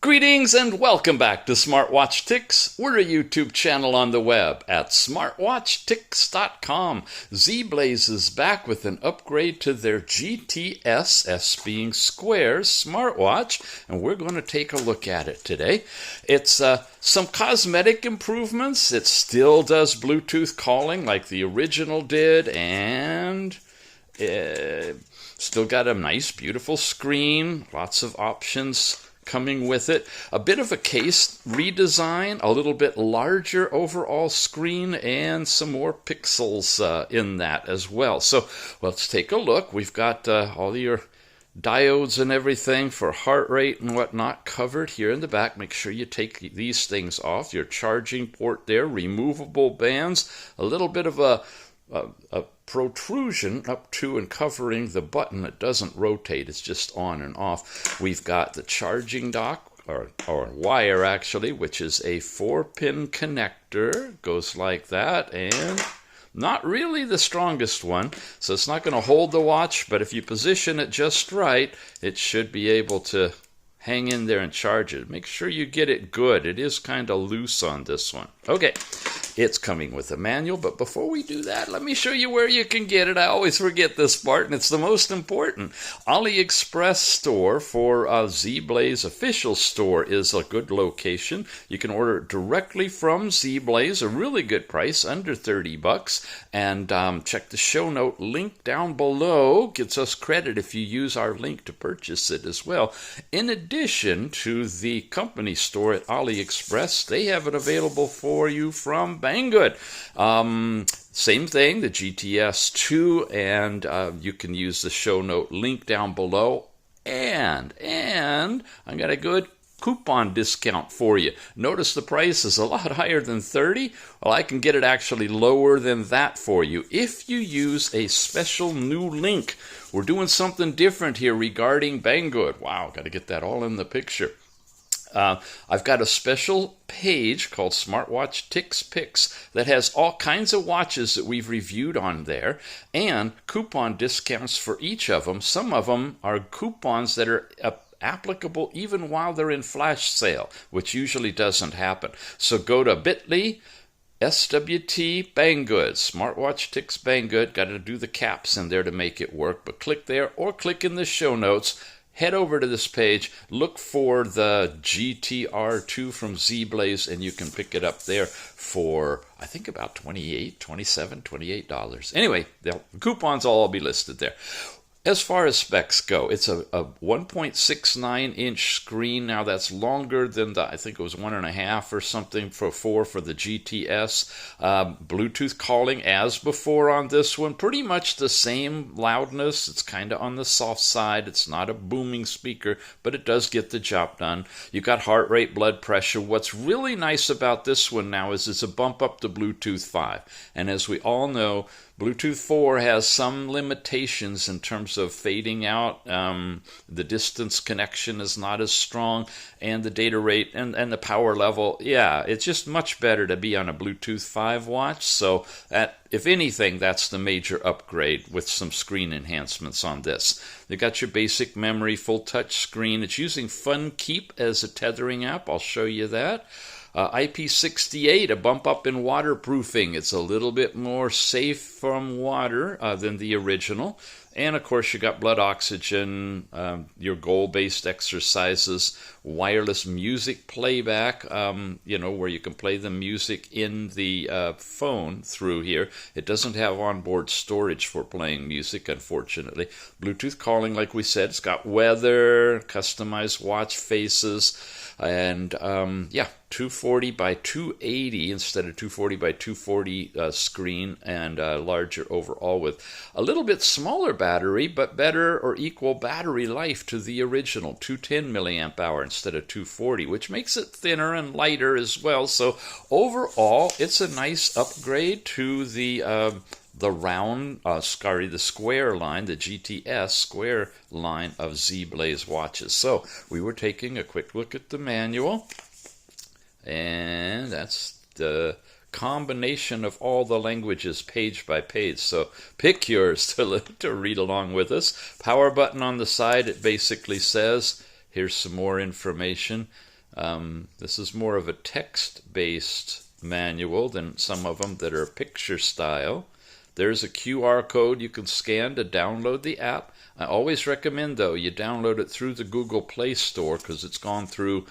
Greetings and welcome back to Smartwatch Ticks. We're a YouTube channel on the web at smartwatchticks.com. ZEBLAZE is back with an upgrade to their GTS, S being square, smartwatch, and we're going to take a look at it today. It's some cosmetic improvements. It still does Bluetooth calling like the original did, and still got a nice, beautiful screen, lots of options coming with it. A bit of a case redesign, a little bit larger overall screen, and some more pixels in that as well. So let's take a look. We've got all your diodes and everything for heart rate and whatnot covered here in the back. Make sure you take these things off. Your charging port there, removable bands, a little bit of a protrusion up to and covering the button. It doesn't rotate, it's just on and off. We've got the charging dock, or wire actually, which is a 4-pin connector. Goes like that, and not really the strongest one, so it's not going to hold the watch, but if you position it just right, it should be able to hang in there and charge it. Make sure you get it good. It is kind of loose on this one. Okay, it's coming with a manual, but before we do that, let me show you where you can get it. I always forget this part, and it's the most important. AliExpress store for ZEBLAZE official store is a good location. You can order it directly from ZEBLAZE, a really good price, under 30 bucks. And check the show note link down below. Gets us credit if you use our link to purchase it as well. In addition to the company store at AliExpress, they have it available for you from Banggood. Same thing, the GTS 2, and you can use the show note link down below. And I got a good coupon discount for you. Notice the price is a lot higher than 30. Well, I can get it actually lower than that for you if you use a special new link. We're doing something different here regarding Banggood. Wow, got to get that all in the picture. I've got a special page called Smartwatch Ticks Picks that has all kinds of watches that we've reviewed on there, and coupon discounts for each of them. Some of them are coupons that are applicable even while they're in flash sale, which usually doesn't happen. So go to bit.ly SWT Banggood, Smartwatch Ticks Banggood. Got to do the caps in there to make it work, but click there or click in the show notes. Head over to this page, look for the GTR2 from ZEBLAZE, and you can pick it up there for, I think, about $28. Anyway, the coupons will all be listed there. As far as specs go, it's a 1.69-inch screen. Now, that's longer than the, I think it was 1.5 or something for the GTS. Bluetooth calling as before on this one. Pretty much the same loudness. It's kind of on the soft side. It's not a booming speaker, but it does get the job done. You got heart rate, blood pressure. What's really nice about this one now is it's a bump up to Bluetooth 5. And as we all know, Bluetooth 4 has some limitations in terms of fading out. The distance connection is not as strong, and the data rate and the power level. Yeah, it's just much better to be on a Bluetooth 5 watch. So that, if anything, that's the major upgrade with some screen enhancements on this. They got your basic memory, full touch screen. It's using FunKeep as a tethering app. I'll show you that. IP68, a bump up in waterproofing. It's a little bit more safe from water than the original. And of course, you got blood oxygen, your goal-based exercises, wireless music playback, where you can play the music in the phone through here. It doesn't have onboard storage for playing music, unfortunately. Bluetooth calling, like we said, it's got weather, customized watch faces, and 240 by 280 instead of 240 by 240 screen, and larger overall with a little bit smaller battery, but better or equal battery life to the original 210 milliamp hour instead of 240, which makes it thinner and lighter as well. So overall, it's a nice upgrade to the square line, the GTS square line of ZEBLAZE watches. So we were taking a quick look at the manual, and that's the combination of all the languages page by page. So pick yours to read along with us. Power button on the side, it basically says, here's some more information. This is more of a text-based manual than some of them that are picture style. There's a QR code you can scan to download the app. I always recommend, though, you download it through the Google Play Store because it's gone through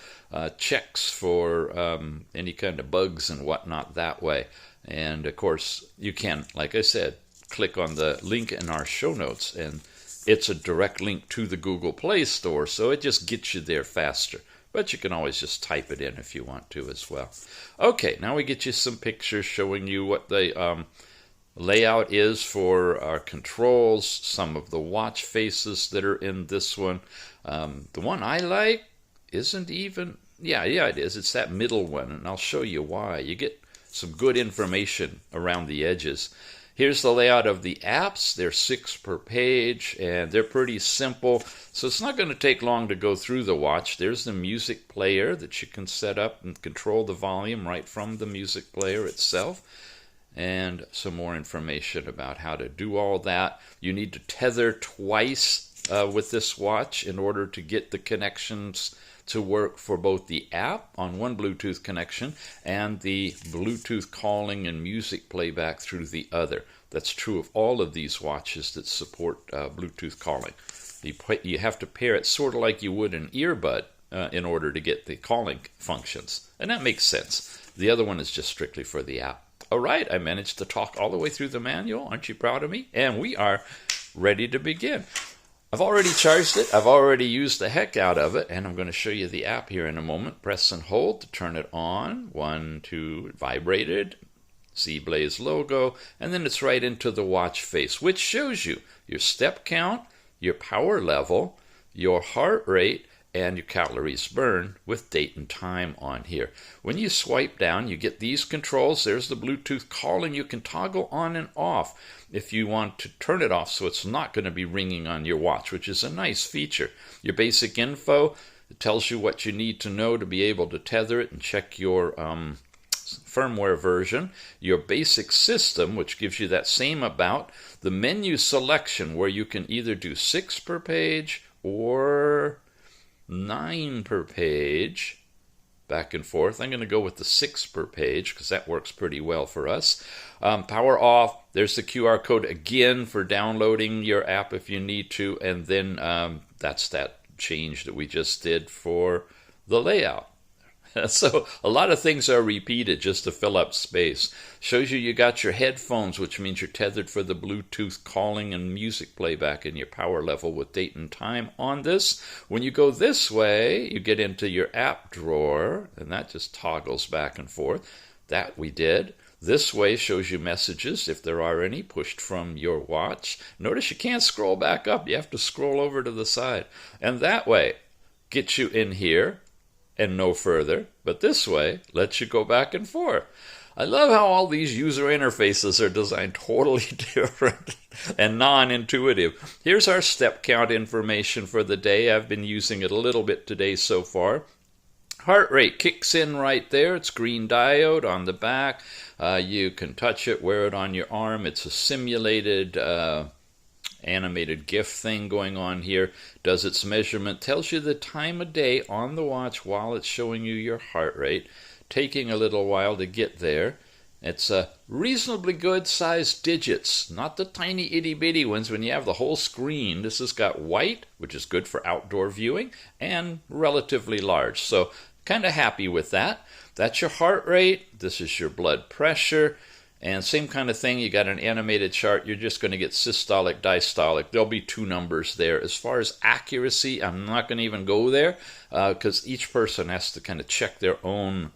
checks for any kind of bugs and whatnot that way. And, of course, you can, like I said, click on the link in our show notes, and it's a direct link to the Google Play Store, so it just gets you there faster. But you can always just type it in if you want to as well. Okay, now we get you some pictures showing you what the layout is for our controls, some of the watch faces that are in this one. The one I like isn't even, yeah, it is. It's that middle one, and I'll show you why. You get some good information around the edges. Here's the layout of the apps. They're 6 per page, and they're pretty simple, so it's not going to take long to go through the watch. There's the music player that you can set up and control the volume right from the music player itself, and some more information about how to do all that. You need to tether twice with this watch in order to get the connections to work for both the app on one Bluetooth connection and the Bluetooth calling and music playback through the other. That's true of all of these watches that support Bluetooth calling. You have to pair it sort of like you would an earbud in order to get the calling functions. And that makes sense. The other one is just strictly for the app. All right, I managed to talk all the way through the manual. Aren't you proud of me? And we are ready to begin. I've already charged it. I've already used the heck out of it, and I'm going to show you the app here in a moment. Press and hold to turn it on. 1, 2, it vibrated. ZEBLAZE logo, and then it's right into the watch face, which shows you your step count, your power level, your heart rate, and your calories burned with date and time on here. When you swipe down, you get these controls. There's the Bluetooth calling. You can toggle on and off if you want to turn it off so it's not going to be ringing on your watch, which is a nice feature. Your basic info, it tells you what you need to know to be able to tether it and check your firmware version. Your basic system, which gives you that same about. The menu selection, where you can either do 6 per page or 9 per page, back and forth. I'm going to go with the 6 per page because that works pretty well for us. Power off. There's the QR code again for downloading your app if you need to, and then that's that change that we just did for the layout. So a lot of things are repeated just to fill up space. Shows you got your headphones, which means you're tethered for the Bluetooth calling and music playback, and your power level with date and time on this. When you go this way, you get into your app drawer, and that just toggles back and forth. That we did. This way shows you messages, if there are any, pushed from your watch. Notice you can't scroll back up. You have to scroll over to the side. And that way gets you in here and no further, but this way lets you go back and forth. I love how all these user interfaces are designed totally different and non-intuitive. Here's our step count information for the day. I've been using it a little bit today so far. Heart rate kicks in right there. It's green diode on the back. You can touch it, wear it on your arm. It's a simulated animated GIF thing going on here. Does its measurement, tells you the time of day on the watch while it's showing you your heart rate, taking a little while to get there. It's a reasonably good sized digits, not the tiny itty bitty ones when you have the whole screen. This has got white, which is good for outdoor viewing, and relatively large, so kind of happy with that. That's your heart rate. This is your blood pressure. And same kind of thing, you got an animated chart. You're just going to get systolic, diastolic. There'll be 2 numbers there. As far as accuracy, I'm not going to even go there because each person has to kind of check their own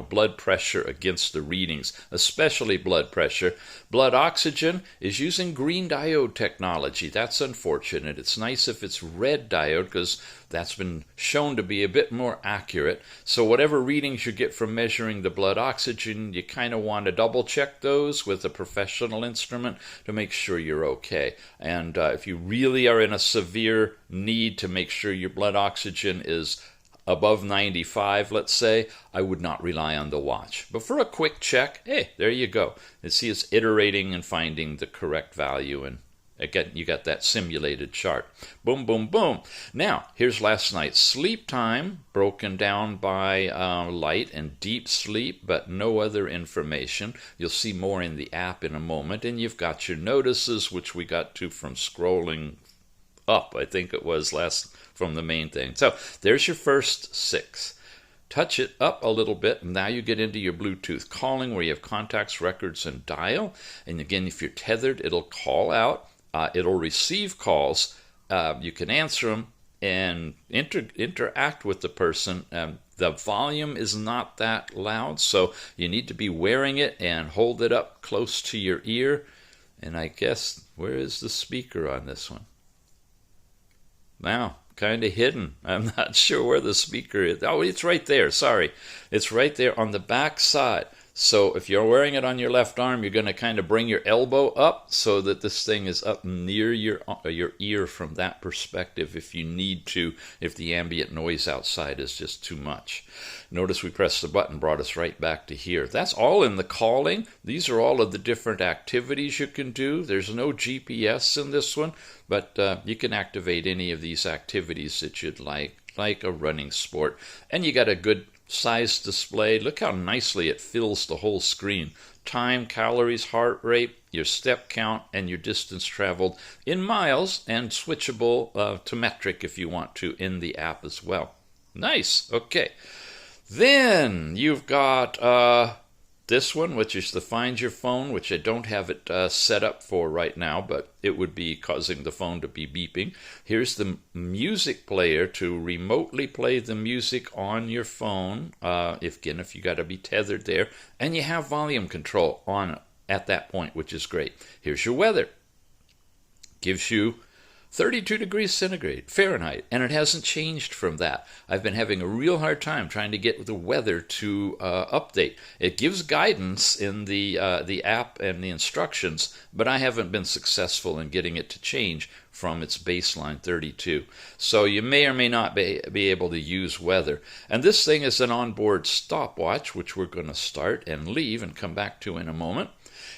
blood pressure against the readings, especially blood pressure. Blood oxygen is using green diode technology. That's unfortunate. It's nice if it's red diode because that's been shown to be a bit more accurate. So whatever readings you get from measuring the blood oxygen, you kind of want to double check those with a professional instrument to make sure you're okay. And if you really are in a severe need to make sure your blood oxygen is above 95, let's say, I would not rely on the watch. But for a quick check, hey, there you go. You see it's iterating and finding the correct value and Again, you got that simulated chart. Boom, boom, boom. Now, here's last night's sleep time, broken down by light and deep sleep, but no other information. You'll see more in the app in a moment. And you've got your notices, which we got to from scrolling up, I think it was last from the main thing. So there's your first 6. Touch it up a little bit, and now you get into your Bluetooth calling where you have contacts, records, and dial. And again, if you're tethered, it'll call out. It'll receive calls. You can answer them and interact with the person. The volume is not that loud, so you need to be wearing it and hold it up close to your ear. And I guess, where is the speaker on this one? Now, kind of hidden. I'm not sure where the speaker is. Oh, it's right there. Sorry. It's right there on the back side. So if you're wearing it on your left arm, you're going to kind of bring your elbow up so that this thing is up near your ear from that perspective if you need to, if the ambient noise outside is just too much. Notice we pressed the button, brought us right back to here. That's all in the calling. These are all of the different activities you can do. There's no GPS in this one, but you can activate any of these activities that you'd like a running sport. And you got a good size display. Look how nicely it fills the whole screen. Time, calories, heart rate, your step count, and your distance traveled in miles, and switchable to metric if you want to in the app as well. Nice. Okay. Then you've got this one, which is the Find Your Phone, which I don't have it set up for right now, but it would be causing the phone to be beeping. Here's the music player to remotely play the music on your phone, if you got to be tethered there. And you have volume control on at that point, which is great. Here's your weather. Gives you 32 degrees centigrade, Fahrenheit, and it hasn't changed from that. I've been having a real hard time trying to get the weather to update. It gives guidance in the app and the instructions, but I haven't been successful in getting it to change from its baseline 32. So you may or may not be able to use weather. And this thing is an onboard stopwatch, which we're going to start and leave and come back to in a moment.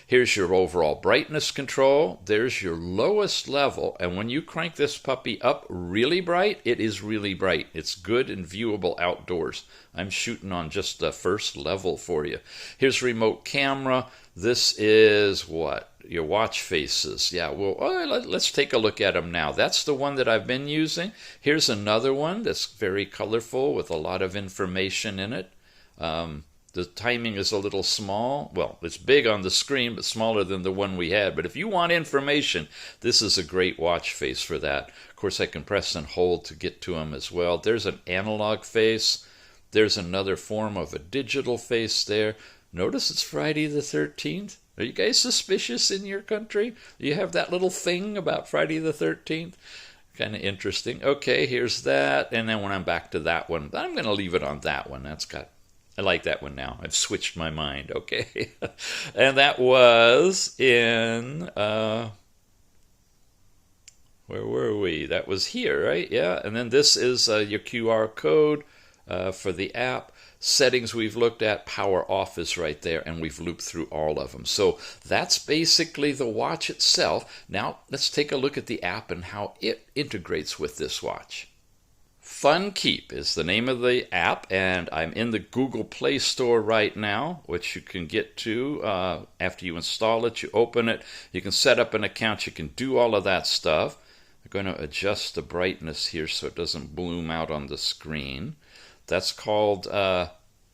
Here's your overall brightness control. There's your lowest level. And when you crank this puppy up really bright, it is really bright. It's good and viewable outdoors. I'm shooting on just the first level for you. Here's remote camera. This is what? Your watch faces. Yeah, well, let's take a look at them now. That's the one that I've been using. Here's another one that's very colorful with a lot of information in it. The timing is a little small. Well, it's big on the screen, but smaller than the one we had. But if you want information, this is a great watch face for that. Of course, I can press and hold to get to them as well. There's an analog face. There's another form of a digital face there. Notice it's Friday the 13th. Are you guys suspicious in your country? Do you have that little thing about Friday the 13th? Kind of interesting. Okay, here's that. And then when I'm back to that one, I'm going to leave it on that one. I like that one now. I've switched my mind, okay? And that was in, where were we? That was here, right? Yeah, and then this is your QR code for the app. Settings we've looked at, power off is right there, and we've looped through all of them. So that's basically the watch itself. Now let's take a look at the app and how it integrates with this watch. Fun Keep is the name of the app, and I'm in the Google Play Store right now, which you can get to after you install it. You open it, you can set up an account, you can do all of that stuff. I'm going to adjust the brightness here so it doesn't bloom out on the screen. That's called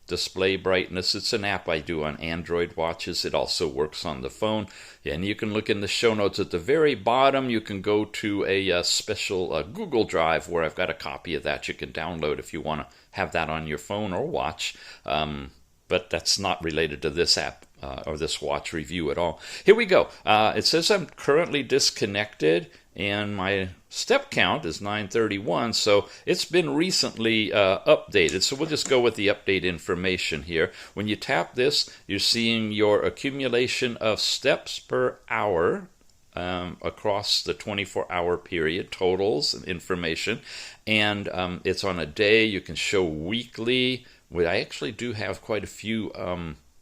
Display Brightness. It's an app I do on Android watches. It also works on the phone. And you can look in the show notes at the very bottom. You can go to a special Google Drive where I've got a copy of that you can download if you want to have that on your phone or watch. But that's not related to this app or this watch review at all. Here we go. It says I'm currently disconnected, and my step count is 931, so it's been recently updated. So we'll just go with the update information here. When you tap this, you're seeing your accumulation of steps per hour across the 24-hour period, totals and information. And it's on a day. You can show weekly. Well, I actually do have quite a few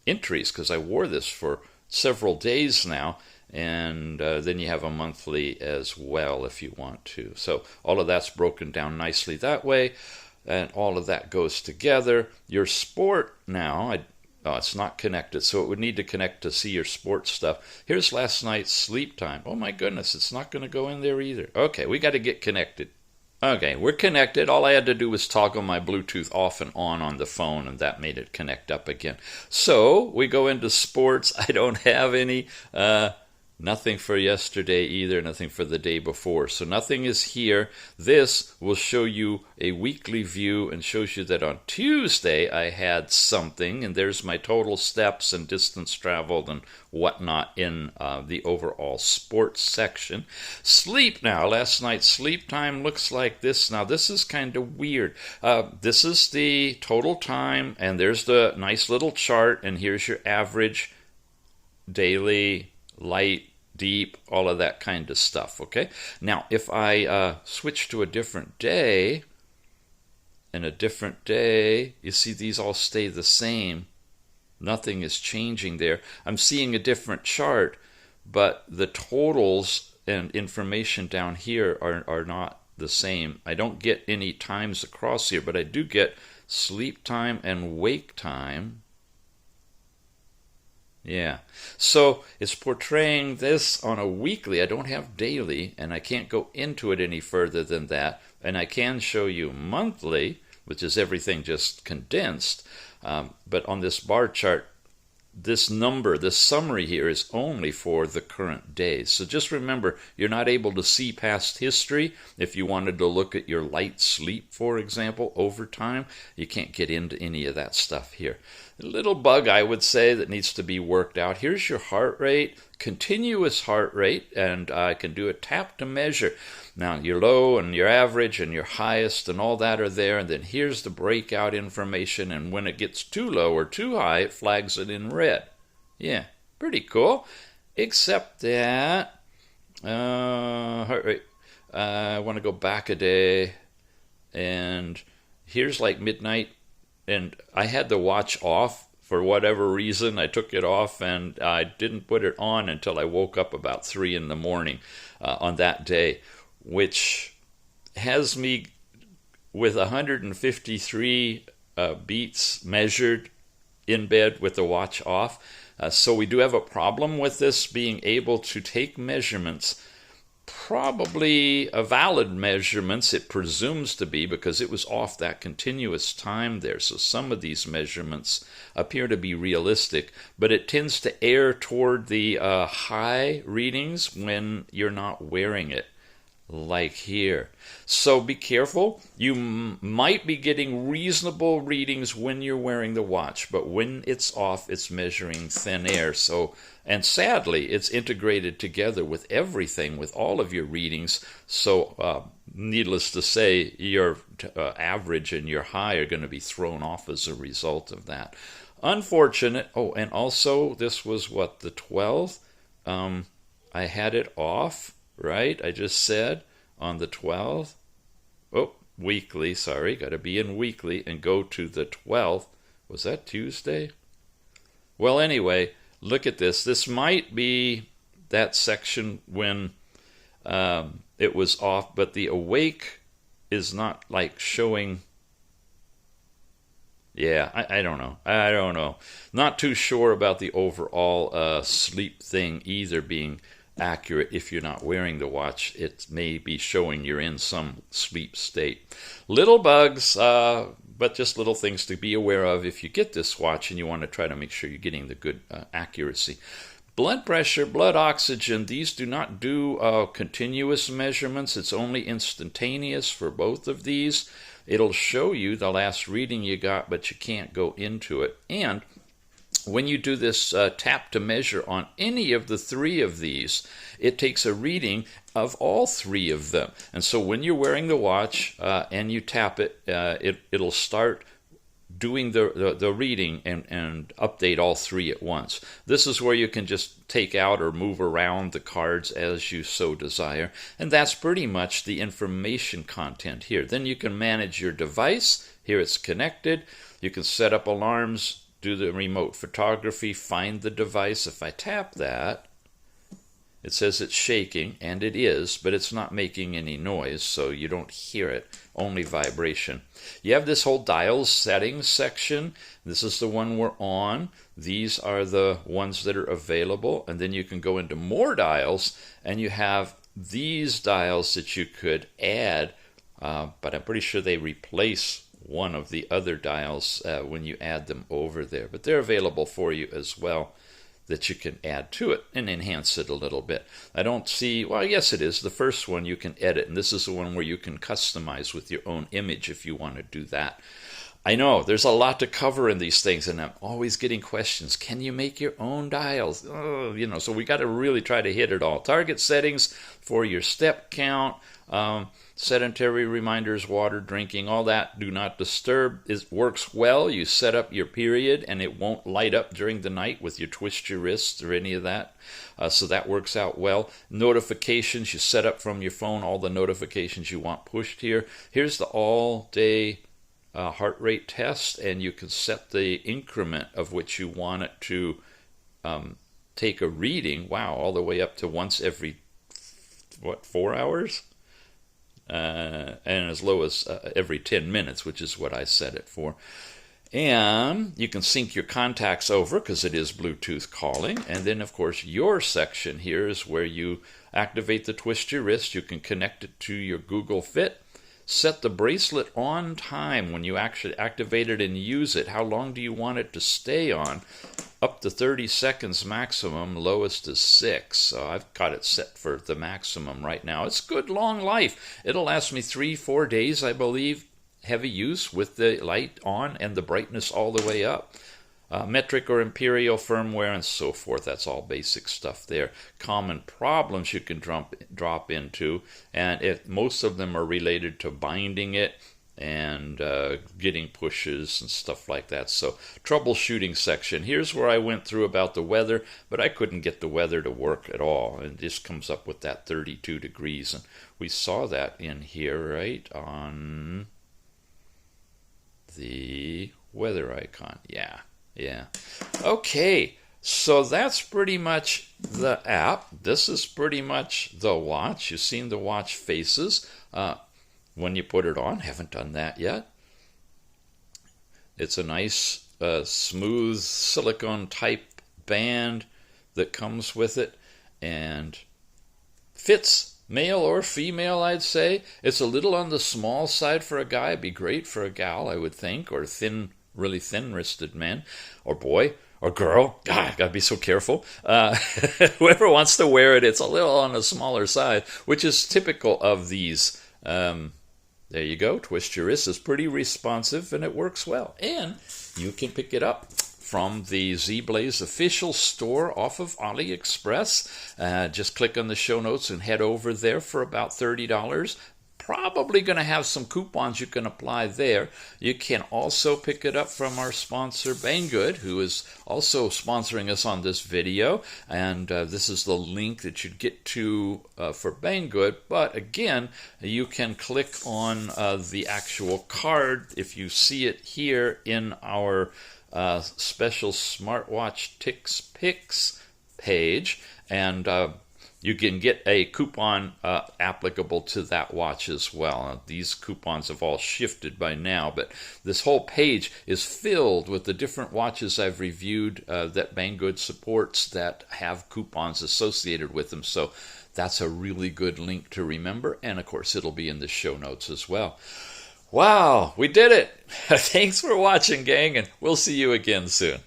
entries because I wore this for several days now. and then you have a monthly as well if you want to. So all of that's broken down nicely that way, and all of that goes together. Your sport now, it's not connected, so it would need to connect to see your sports stuff. Here's last night's sleep time. Oh my goodness, it's not going to go in there either. Okay, we got to get connected. Okay, we're connected. All I had to do was toggle my Bluetooth off and on the phone, and that made it connect up again. So we go into sports. I don't have any, nothing for yesterday either, nothing for the day before. So nothing is here. This will show you a weekly view and shows you that on Tuesday I had something, and there's my total steps and distance traveled and whatnot in the overall sports section. Sleep now. Last night's sleep time looks like this. Now this is kind of weird. This is the total time, and there's the nice little chart, and here's your average, daily, light, deep, all of that kind of stuff, okay? Now, if I switch to a different day, and a different day, you see these all stay the same. Nothing is changing there. I'm seeing a different chart, but the totals and information down here are not the same. I don't get any times across here, but I do get sleep time and wake time. Yeah, so it's portraying this on a weekly. I don't have daily, and I can't go into it any further than that. And I can show you monthly, which is everything just condensed. But on this bar chart, this number, this summary here is only for the current days. So just remember, you're not able to see past history. If you wanted to look at your light sleep, for example, over time, you can't get into any of that stuff here. A little bug, I would say, that needs to be worked out. Here's your heart rate, continuous heart rate, and I can do a tap to measure. Now, your low and your average and your highest and all that are there, and then here's the breakout information, and when it gets too low or too high, it flags it in red. Yeah, pretty cool, except that heart rate, I want to go back a day, and here's like midnight, and I had the watch off for whatever reason. I took it off, and I didn't put it on until I woke up about 3 in the morning on that day, which has me with 153 beats measured in bed with the watch off. So we do have a problem with this being able to take measurements, probably a valid measurements, it presumes to be, because it was off that continuous time there. So some of these measurements appear to be realistic, but it tends to err toward the high readings when you're not wearing it, like here. So be careful. You might be getting reasonable readings when you're wearing the watch, but when it's off, it's measuring thin air. So, and sadly, it's integrated together with everything, with all of your readings. So, needless to say, your average and your high are going to be thrown off as a result of that. Unfortunate. Oh, and also, this was what, the 12th? I had it off, right? I just said on the 12th. Oh, weekly, sorry. Got to be in weekly and go to the 12th. Was that Tuesday? Well, anyway, look at this. This might be that section when it was off, but the awake is not like showing. Yeah, I don't know. I don't know. Not too sure about the overall sleep thing either being accurate. If you're not wearing the watch, it may be showing you're in some sleep state. Little bugs, but just little things to be aware of if you get this watch and you want to try to make sure you're getting the good accuracy. Blood pressure, blood oxygen, these do not do continuous measurements. It's only instantaneous for both of these. It'll show you the last reading you got, but you can't go into it. And when you do this tap to measure on any of the 3 of these, it takes a reading of all 3 of them. And so when you're wearing the watch and you tap it, it'll start doing the reading and update all 3 at once. This is where you can just take out or move around the cards as you so desire. And that's pretty much the information content here. Then you can manage your device. Here it's connected. You can set up alarms, do the remote photography, find the device. If I tap that, It says it's shaking, and it is, but it's not making any noise, so you don't hear it, only vibration. You have this whole dials settings section. This is the one we're on. These are the ones that are available, and then you can go into more dials, and you have these dials that you could add, but I'm pretty sure they replace one of the other dials when you add them over there. But they're available for you as well, that you can add to it and enhance it a little bit. I don't see, well, yes it is. The first one you can edit, and this is the one where you can customize with your own image if you want to do that. I know there's a lot to cover in these things, and I'm always getting questions. Can you make your own dials? Oh, so we got to really try to hit it all. Target settings for your step count, sedentary reminders, water drinking, all that. Do not disturb. It works well. You set up your period, and it won't light up during the night with your twist your wrists or any of that. So that works out well. Notifications, you set up from your phone all the notifications you want pushed here. Here's the all-day heart rate test, and you can set the increment of which you want it to take a reading. Wow, all the way up to once every 4 hours, and as low as every 10 minutes, which is what I set it for. And you can sync your contacts over because it is Bluetooth calling. And then, of course, your section here is where you activate the twist your wrist. You can connect it to your Google Fit. Set the bracelet on time when you actually activate it and use it. How long do you want it to stay on? Up to 30 seconds maximum, lowest is 6. So I've got it set for the maximum right now. It's good long life. It'll last me 3-4 days, I believe, heavy use with the light on and the brightness all the way up. Metric or imperial firmware and so forth. That's all basic stuff there. Common problems you can drop into, and most of them are related to binding it and getting pushes and stuff like that. So troubleshooting section. Here's where I went through about the weather, but I couldn't get the weather to work at all. And this comes up with that 32 degrees. And we saw that in here, right, on the weather icon. Yeah. Okay, so that's pretty much the app. This is pretty much the watch. You've seen the watch faces when you put it on. Haven't done that yet. It's a nice, smooth silicone type band that comes with it and fits male or female, I'd say. It's a little on the small side for a guy. It'd be great for a gal, I would think, or really thin-wristed man or boy or girl. God, gotta be so careful. Whoever wants to wear it, it's a little on the smaller side, which is typical of these. There you go. Twist your wrist is pretty responsive, and it works well. And you can pick it up from the ZEBLAZE official store off of AliExpress. Just click on the show notes and head over there for about $30. Probably going to have some coupons you can apply there. You can also pick it up from our sponsor Banggood, who is also sponsoring us on this video. And this is the link that you'd get to for Banggood. But again, you can click on the actual card if you see it here in our special Smartwatch Ticks Picks page. And you can get a coupon applicable to that watch as well. These coupons have all shifted by now, but this whole page is filled with the different watches I've reviewed that Banggood supports that have coupons associated with them. So that's a really good link to remember, and of course it'll be in the show notes as well. Wow, we did it! Thanks for watching, gang, and we'll see you again soon.